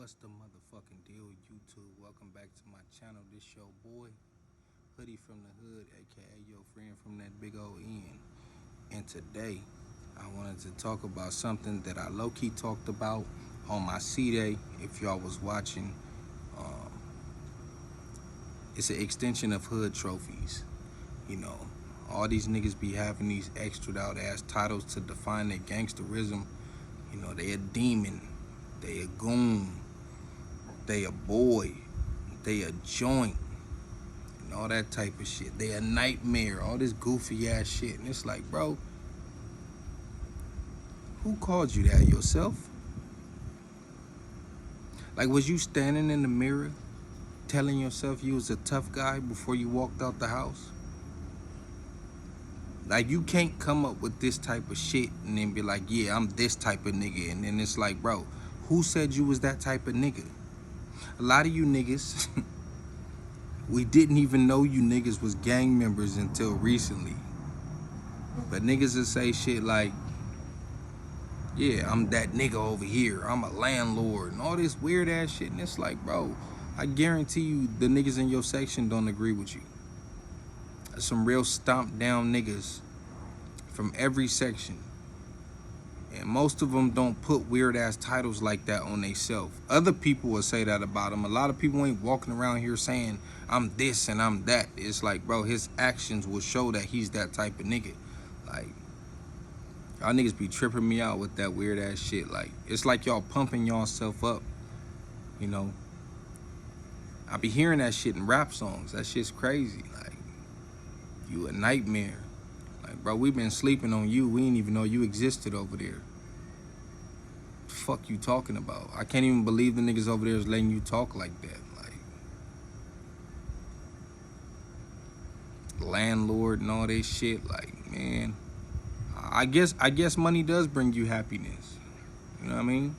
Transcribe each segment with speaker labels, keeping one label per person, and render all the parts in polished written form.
Speaker 1: What's the motherfucking deal, YouTube? Welcome back to my channel. This your boy, Hoodie from the Hood, aka your friend from that big old end. And today, I wanted to talk about something that I low-key talked about on my C-Day. If y'all was watching, it's an extension of hood trophies. You know, all these niggas be having these extra out ass titles to define their gangsterism. You know, they a demon, they a goon, they a boy, they a joint, and all that type of shit. They a nightmare, all this goofy ass shit. And it's like, bro, who called you that, yourself? Like, was you standing in the mirror telling yourself you was a tough guy before you walked out the house? Like, you can't come up with this type of shit and then be like, yeah, I'm this type of nigga. And then it's like, bro, who said you was that type of nigga? A lot of you niggas, we didn't even know you niggas was gang members until recently. But niggas will say shit like, yeah, I'm that nigga over here, I'm a landlord, and all this weird ass shit. And it's like, bro, I guarantee you the niggas in your section don't agree with you. Some real stomped down niggas from every section. And most of them don't put weird ass titles like that on themselves. Other people will say that about him. A lot of people ain't walking around here saying, I'm this and I'm that. It's like, bro, his actions will show that he's that type of nigga. Like, y'all niggas be tripping me out with that weird ass shit. Like, it's like y'all pumping y'all self up. You know, I be hearing that shit in rap songs. That shit's crazy. Like, you a nightmare. Like, bro, we been sleeping on you. We didn't even know you existed over there. The fuck you talking about? I can't even believe the niggas over there is letting you talk like that. Like, landlord and all that shit. Like, man, I guess money does bring you happiness. You know what I mean?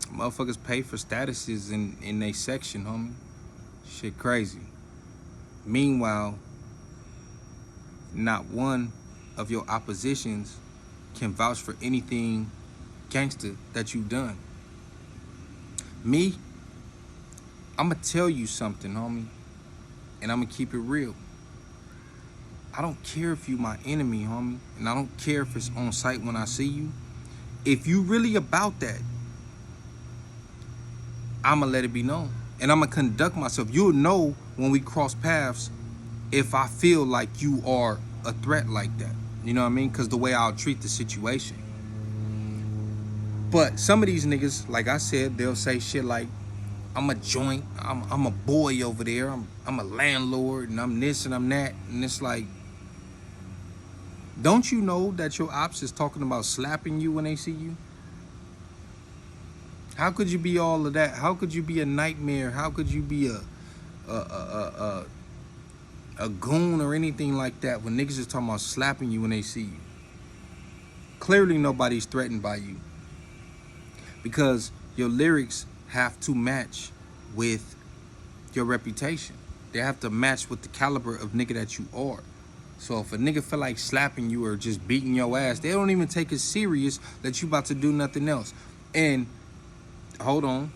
Speaker 1: Motherfuckers pay for statuses in they section, homie. Shit crazy. Meanwhile, not one of your oppositions can vouch for anything gangster that you've done. Me, I'ma tell you something, homie, and I'ma keep it real. I don't care if you my enemy, homie, and I don't care if it's on sight when I see you. If you really about that, I'ma let it be known, and I'ma conduct myself. You'll know when we cross paths if I feel like you are a threat like that. You know what I mean? Because the way I'll treat the situation. But some of these niggas, like I said, they'll say shit like, I'm a joint, I'm a boy over there, I'm a landlord, and I'm this and I'm that. And it's like, don't you know that your ops is talking about slapping you when they see you? How could you be all of that? How could you be a nightmare? How could you be a goon or anything like that when niggas is talking about slapping you when they see you? Clearly nobody's threatened by you, because your lyrics have to match with your reputation. They have to match with the caliber of nigga that you are. So if a nigga feel like slapping you or just beating your ass, they don't even take it serious that you about to do nothing else. And hold on,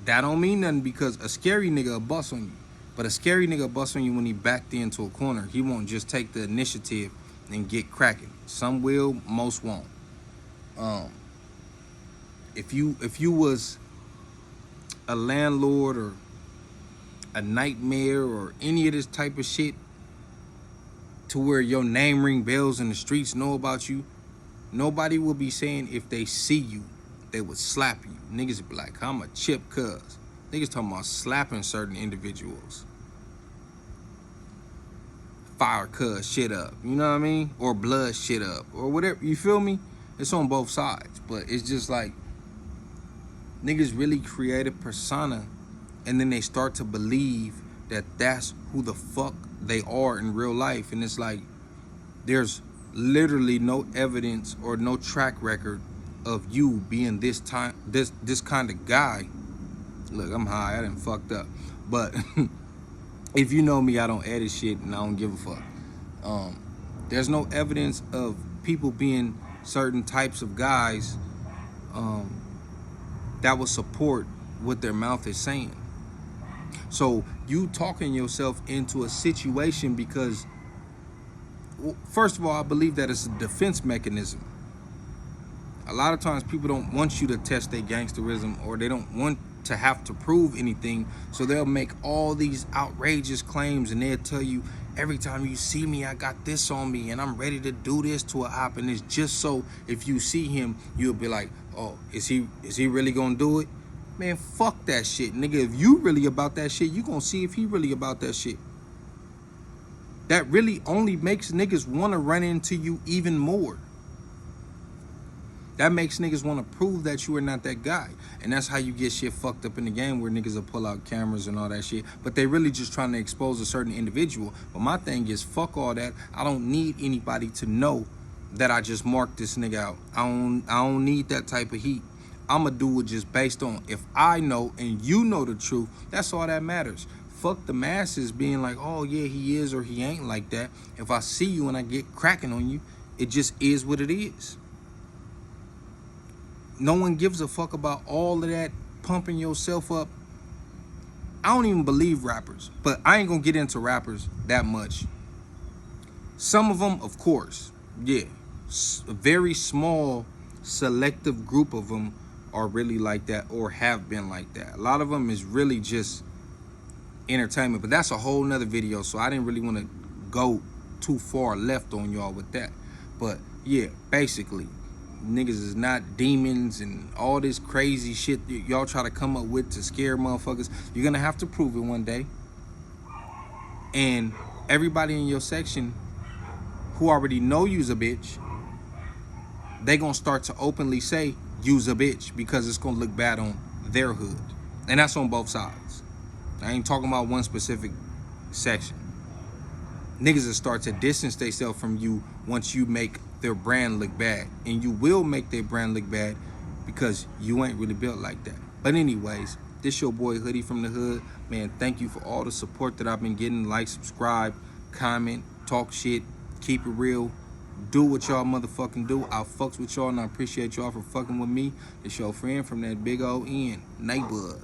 Speaker 1: that don't mean nothing, because a scary nigga will bust on you. But a scary nigga bust on you when he backed into a corner. He won't just take the initiative and get cracking. Some will, most won't. If you was a landlord or a nightmare or any of this type of shit, to where your name ring bells and the streets know about you, nobody will be saying if they see you, they would slap you. Niggas be like, I'm a chip cuz. Niggas talking about slapping certain individuals. Fire cuz shit up, you know what I mean? Or blood shit up, or whatever, you feel me? It's on both sides, but it's just like, niggas really create a persona, and then they start to believe that that's who the fuck they are in real life. And it's like, there's literally no evidence or no track record of you being this kind of guy. Look, I'm high, I done fucked up. But if you know me, I don't edit shit and I don't give a fuck. There's no evidence of people being certain types of guys that will support what their mouth is saying. So you talking yourself into a situation because, first of all, I believe that it's a defense mechanism. A lot of times people don't want you to test their gangsterism, or they don't want to have to prove anything, so they'll make all these outrageous claims, and they'll tell you, every time you see me, I got this on me and I'm ready to do this to a op, and it's just so if you see him, you'll be like, oh, is he really gonna do it? Man, fuck that shit, nigga. If you really about that shit, you gonna see if he really about that shit. That really only makes niggas wanna run into you even more. That makes niggas want to prove that you are not that guy. And that's how you get shit fucked up in the game, where niggas will pull out cameras and all that shit. But they really just trying to expose a certain individual. But my thing is, fuck all that. I don't need anybody to know that I just marked this nigga out. I don't need that type of heat. I'ma do it just based on if I know and you know the truth. That's all that matters. Fuck the masses being like, oh yeah, he is or he ain't like that. If I see you and I get cracking on you, it just is what it is. No one gives a fuck about all of that pumping yourself up. I don't even believe rappers, but I ain't gonna get into rappers that much. Some of them, of course, yeah. A very small, selective group of them are really like that or have been like that. A lot of them is really just entertainment, but that's a whole nother video, so I didn't really want to go too far left on y'all with that. But yeah, basically, niggas is not demons and all this crazy shit y'all try to come up with to scare motherfuckers. You're gonna have to prove it one day. And everybody in your section who already know you's a bitch, they gonna start to openly say you's a bitch because it's gonna look bad on their hood. And that's on both sides. I ain't talking about one specific section. Niggas will start to distance themselves from you once you make their brand look bad. And you will make their brand look bad because you ain't really built like that. But anyways, this your boy Hoodie from the Hood. Man, thank you for all the support that I've been getting. Like, subscribe, comment, talk shit, keep it real. Do what y'all motherfucking do. I fucks with y'all and I appreciate y'all for fucking with me. It's your friend from that big old end, Neighborhood.